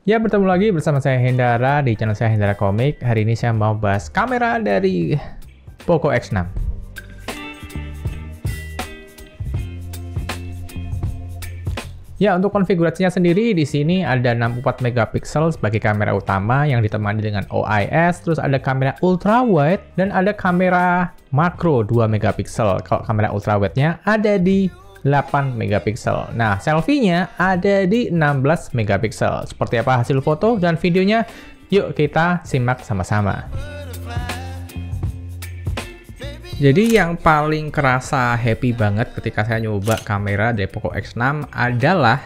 Ya, bertemu lagi bersama saya Hendara di channel saya Hendara Komik. Hari ini saya mau bahas kamera dari Poco X6. Ya, untuk konfigurasinya sendiri di sini ada 64 megapiksel sebagai kamera utama yang ditemani dengan OIS, terus ada kamera ultrawide dan ada kamera makro 2 megapiksel. Kalau kamera ultrawide-nya ada di 8 megapiksel. Nah, selfie-nya ada di 16 megapiksel. Seperti apa hasil foto dan videonya? Yuk kita simak sama-sama. Jadi yang paling kerasa happy banget ketika saya nyoba kamera dari Poco X6 adalah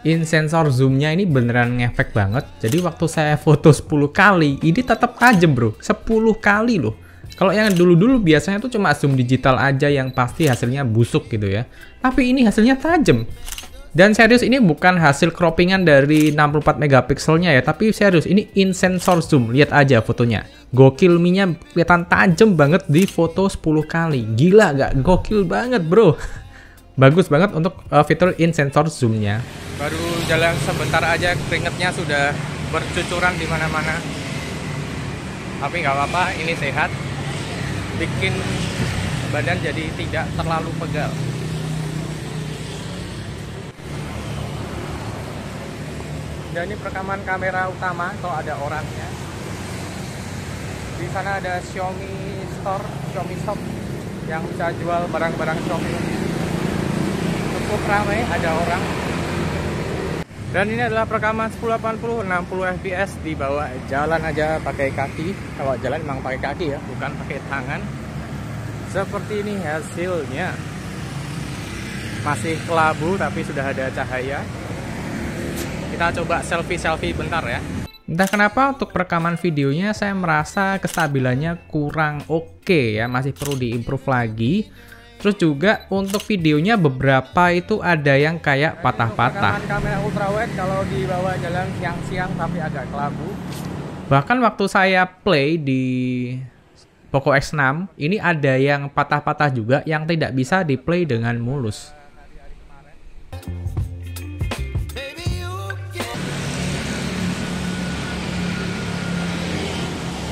in sensor zoom-nya ini beneran ngefek banget. Jadi waktu saya foto 10 kali, ini tetap tajam bro, 10 kali loh. Kalau yang dulu-dulu biasanya tuh cuma zoom digital aja yang pasti hasilnya busuk gitu ya. Tapi ini hasilnya tajam. Dan serius ini bukan hasil croppingan dari 64 megapikselnya ya, tapi serius ini in sensor zoom. Lihat aja fotonya. Gokil, minyak kelihatan tajam banget di foto 10 kali. Gila gak? Gokil banget bro. Bagus banget untuk fitur in sensor zoom-nya. Baru jalan sebentar aja keringetnya sudah bercucuran di mana-mana. Tapi nggak apa-apa, ini sehat. Bikin badan jadi tidak terlalu pegal. Dan ini perekaman kamera utama kalau ada orangnya. Di sana ada Xiaomi Store, Xiaomi Shop yang bisa jual barang-barang Xiaomi. Cukup ramai, ada orang. Dan ini adalah perekaman 1080 60 fps di bawah jalan aja pakai kaki. Kalau jalan memang pakai kaki ya, bukan pakai tangan. Seperti ini hasilnya. Masih kelabu tapi sudah ada cahaya. Kita coba selfie bentar ya. Entah kenapa untuk perekaman videonya saya merasa kestabilannya kurang oke ya, masih perlu diimprove lagi. Terus juga untuk videonya beberapa itu ada yang kayak patah-patah. Kamera ultrawide kalau dibawa jalan siang-siang tapi agak kelabu. Bahkan waktu saya play di Poco X6 ini ada yang patah-patah juga yang tidak bisa di play dengan mulus.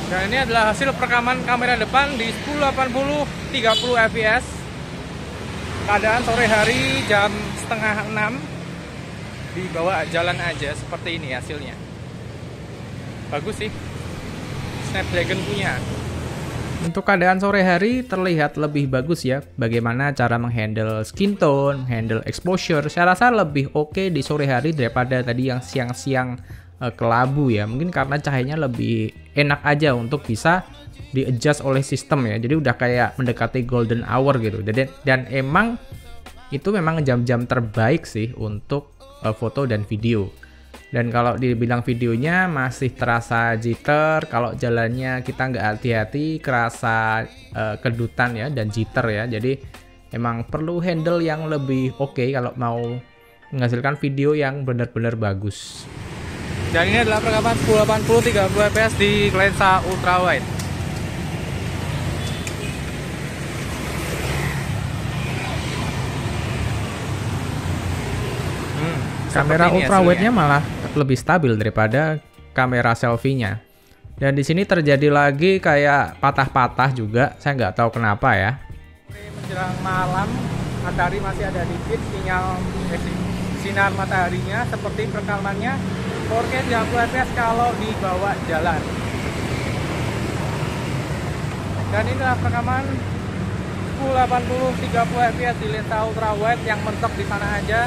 Dan ini adalah hasil perekaman kamera depan di 1080 30 fps. Keadaan sore hari jam setengah 6 dibawa jalan aja seperti ini hasilnya. Bagus sih, Snapdragon punya. Untuk keadaan sore hari terlihat lebih bagus ya. Bagaimana cara menghandle skin tone, handle exposure. Saya rasa lebih oke di sore hari daripada tadi yang siang-siang kelabu ya. Mungkin karena cahayanya lebih enak aja untuk bisa di-adjust oleh sistem ya. Jadi udah kayak mendekati golden hour gitu. Dan emang itu memang jam-jam terbaik sih untuk foto dan video. Dan kalau dibilang videonya masih terasa jitter, kalau jalannya kita nggak hati-hati kerasa kedutan ya dan jitter ya. Jadi emang perlu handle yang lebih oke kalau mau menghasilkan video yang benar-benar bagus. Dan ini adalah perekaman 1080 30 fps di lensa ultrawide. Kamera ultrawide-nya malah lebih stabil daripada kamera selfie-nya. Dan di sini terjadi lagi kayak patah-patah juga. Saya nggak tahu kenapa ya. Menjelang malam, matahari masih ada dikit sinar mataharinya seperti perekamannya 4K 30 fps kalau dibawa jalan. Dan ini adalah perekaman 1080 30 fps di lensa ultrawide yang mentok di sana aja.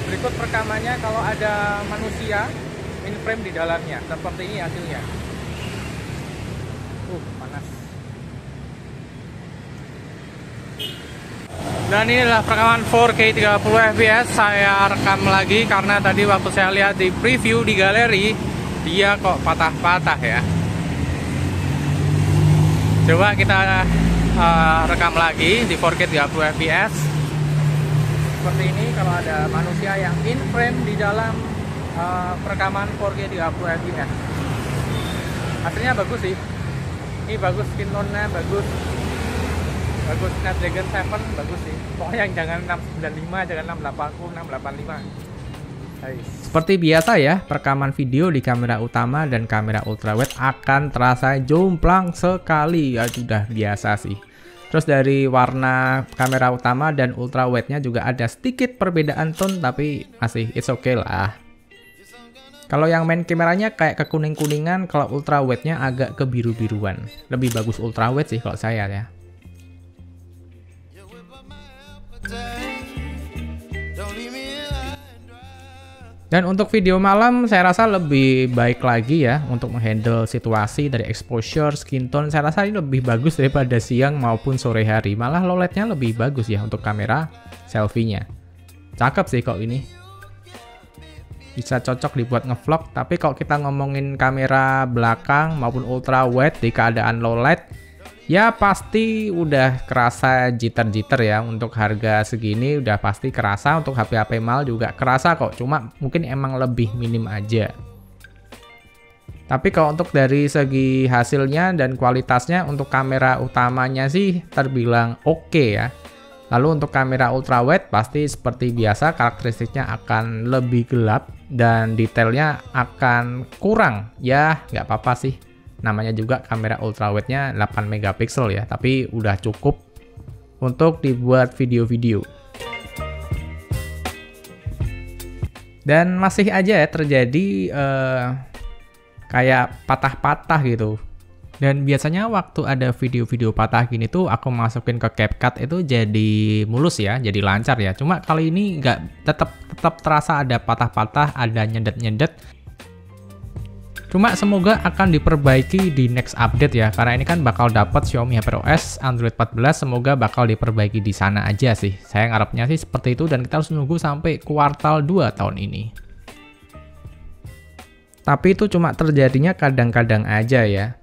Berikut perekamannya kalau ada manusia in frame di dalamnya. Seperti ini hasilnya. Panas. Dan ini adalah perekaman 4K 30 fps. Saya rekam lagi karena tadi waktu saya lihat di preview di galeri dia kok patah-patah ya. Coba kita rekam lagi di 4K 30 fps. Seperti ini kalau ada manusia yang in frame di dalam perekaman 4K 30 fps. Hasilnya bagus sih. Ini bagus, skin tone-nya bagus. Bagus, Snapdragon 7 bagus sih. Pokoknya yang jangan 695, jangan 680, 685. Seperti biasa ya, perekaman video di kamera utama dan kamera ultrawide akan terasa jomplang sekali. Ya sudah biasa sih. Terus dari warna kamera utama dan ultrawide-nya juga ada sedikit perbedaan tone, tapi masih it's okay lah. Kalau yang main kameranya kayak kekuning-kuningan, kalau ultrawide-nya agak ke biru-biruan. Lebih bagus ultrawide sih kalau saya ya. Dan untuk video malam saya rasa lebih baik lagi ya untuk menghandle situasi dari exposure, skin tone. Saya rasa ini lebih bagus daripada siang maupun sore hari. Malah low light-nya lebih bagus ya untuk kamera selfie-nya. Cakep sih kok ini. Bisa cocok dibuat ngevlog, tapi kalau kita ngomongin kamera belakang maupun ultra wide di keadaan low light, ya pasti udah kerasa jitter-jitter ya. Untuk harga segini udah pasti kerasa, untuk HP-HP mahal juga kerasa kok, cuma mungkin emang lebih minim aja. Tapi kalau untuk dari segi hasilnya dan kualitasnya, untuk kamera utamanya sih terbilang oke ya. Lalu untuk kamera ultrawide pasti seperti biasa karakteristiknya akan lebih gelap dan detailnya akan kurang. Ya nggak apa-apa sih. Namanya juga kamera ultrawide-nya 8 megapiksel ya, tapi udah cukup untuk dibuat video-video. Dan masih aja ya terjadi kayak patah-patah gitu. Dan biasanya waktu ada video-video patah gini tuh aku masukin ke CapCut itu jadi mulus ya, jadi lancar ya. Cuma kali ini nggak, tetap terasa ada patah-patah, ada nyedet-nyedet. Cuma semoga akan diperbaiki di next update ya, karena ini kan bakal dapat Xiaomi HyperOS Android 14, semoga bakal diperbaiki di sana aja sih. Saya ngarepnya sih seperti itu dan kita harus nunggu sampai kuartal 2 tahun ini. Tapi itu cuma terjadinya kadang-kadang aja ya.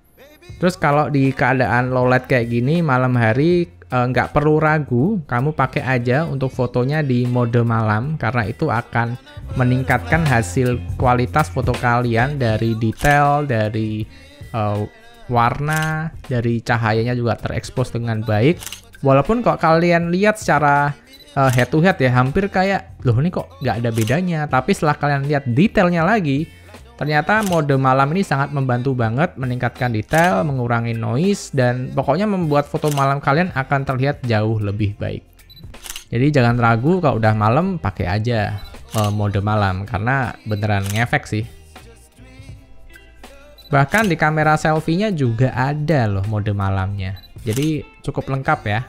Terus kalau di keadaan low light kayak gini malam hari nggak perlu ragu, kamu pakai aja untuk fotonya di mode malam karena itu akan meningkatkan hasil kualitas foto kalian dari detail, dari warna, dari cahayanya juga terekspos dengan baik. Walaupun kok kalian lihat secara head to head ya hampir kayak loh ini kok nggak ada bedanya, tapi setelah kalian lihat detailnya lagi, ternyata mode malam ini sangat membantu banget meningkatkan detail, mengurangi noise, dan pokoknya membuat foto malam kalian akan terlihat jauh lebih baik. Jadi jangan ragu kalau udah malam pakai aja mode malam karena beneran ngefek sih. Bahkan di kamera selfie-nya juga ada loh mode malamnya. Jadi cukup lengkap ya.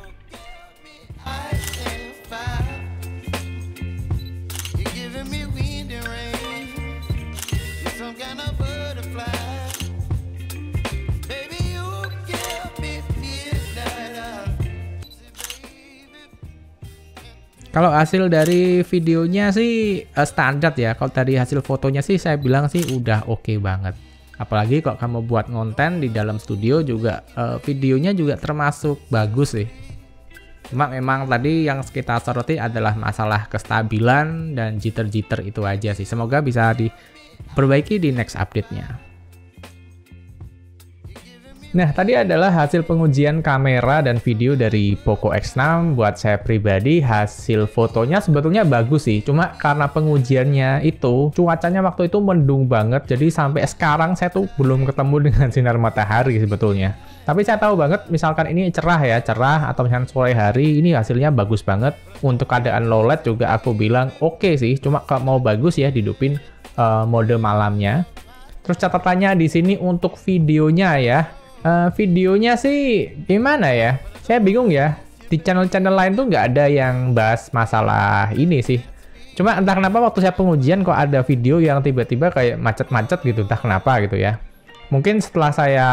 Kalau hasil dari videonya sih standar ya. Kalau dari hasil fotonya sih saya bilang sih udah oke banget. Apalagi kalau kamu buat konten di dalam studio juga videonya juga termasuk bagus sih. Cuma memang tadi yang kita soroti adalah masalah kestabilan dan jitter-jitter itu aja sih. Semoga bisa diperbaiki di next update-nya. Nah, tadi adalah hasil pengujian kamera dan video dari Poco X6. Buat saya pribadi, hasil fotonya sebetulnya bagus sih. Cuma karena pengujiannya itu, cuacanya waktu itu mendung banget. Jadi sampai sekarang saya tuh belum ketemu dengan sinar matahari sebetulnya. Tapi saya tahu banget, misalkan ini cerah ya, cerah atau misalkan sore hari, ini hasilnya bagus banget. Untuk keadaan low light juga aku bilang oke sih. Cuma kalau mau bagus ya, hidupin mode malamnya. Terus catatannya di sini untuk videonya ya. Videonya sih gimana ya? Saya bingung ya. Di channel-channel lain tuh nggak ada yang bahas masalah ini sih. Cuma entah kenapa waktu saya pengujian kok ada video yang tiba-tiba kayak macet-macet gitu. Entah kenapa gitu ya. Mungkin setelah saya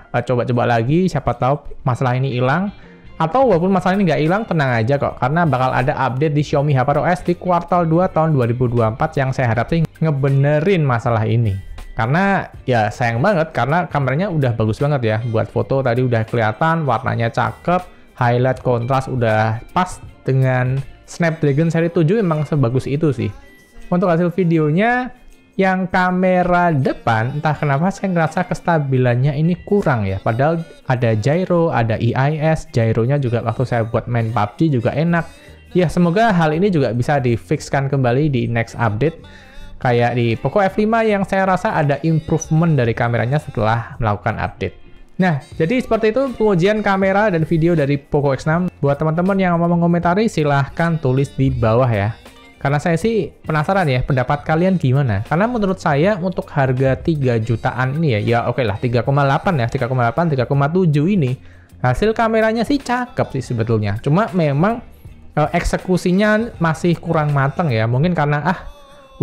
coba-coba lagi, siapa tahu masalah ini hilang. Atau walaupun masalah ini nggak hilang, tenang aja kok. Karena bakal ada update di Xiaomi HyperOS di kuartal 2 tahun 2024 yang saya harap sih ngebenerin masalah ini. Karena ya sayang banget karena kameranya udah bagus banget ya. Buat foto tadi udah kelihatan, warnanya cakep, highlight kontras udah pas dengan Snapdragon seri 7 memang sebagus itu sih. Untuk hasil videonya yang kamera depan entah kenapa saya ngerasa kestabilannya ini kurang ya. Padahal ada gyro, ada EIS, gyronya juga waktu saya buat main PUBG juga enak. Ya semoga hal ini juga bisa difixkan kembali di next update. Kayak di Poco F5 yang saya rasa ada improvement dari kameranya setelah melakukan update. Nah, jadi seperti itu pengujian kamera dan video dari Poco X6. Buat teman-teman yang mau mengomentari, silahkan tulis di bawah ya. Karena saya sih penasaran ya, pendapat kalian gimana? Karena menurut saya untuk harga 3 jutaan ini ya oke lah 3,8 ya, 3,8, 3,7 ini hasil kameranya sih cakep sih sebetulnya. Cuma memang eksekusinya masih kurang matang ya. Mungkin karena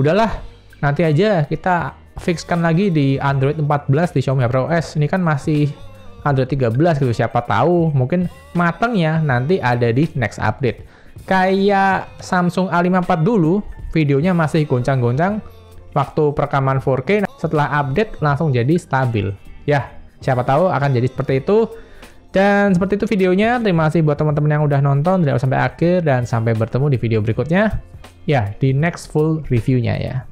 udahlah nanti aja kita fixkan lagi di Android 14 di Xiaomi HyperOS. Ini kan masih Android 13 gitu, siapa tahu mungkin matangnya nanti ada di next update. Kayak Samsung A54 dulu, videonya masih goncang-goncang waktu perekaman 4K, setelah update langsung jadi stabil. Ya, siapa tahu akan jadi seperti itu. Dan seperti itu videonya. Terima kasih buat teman-teman yang udah nonton dari awal sampai akhir, dan sampai bertemu di video berikutnya. Ya, di next full review-nya ya.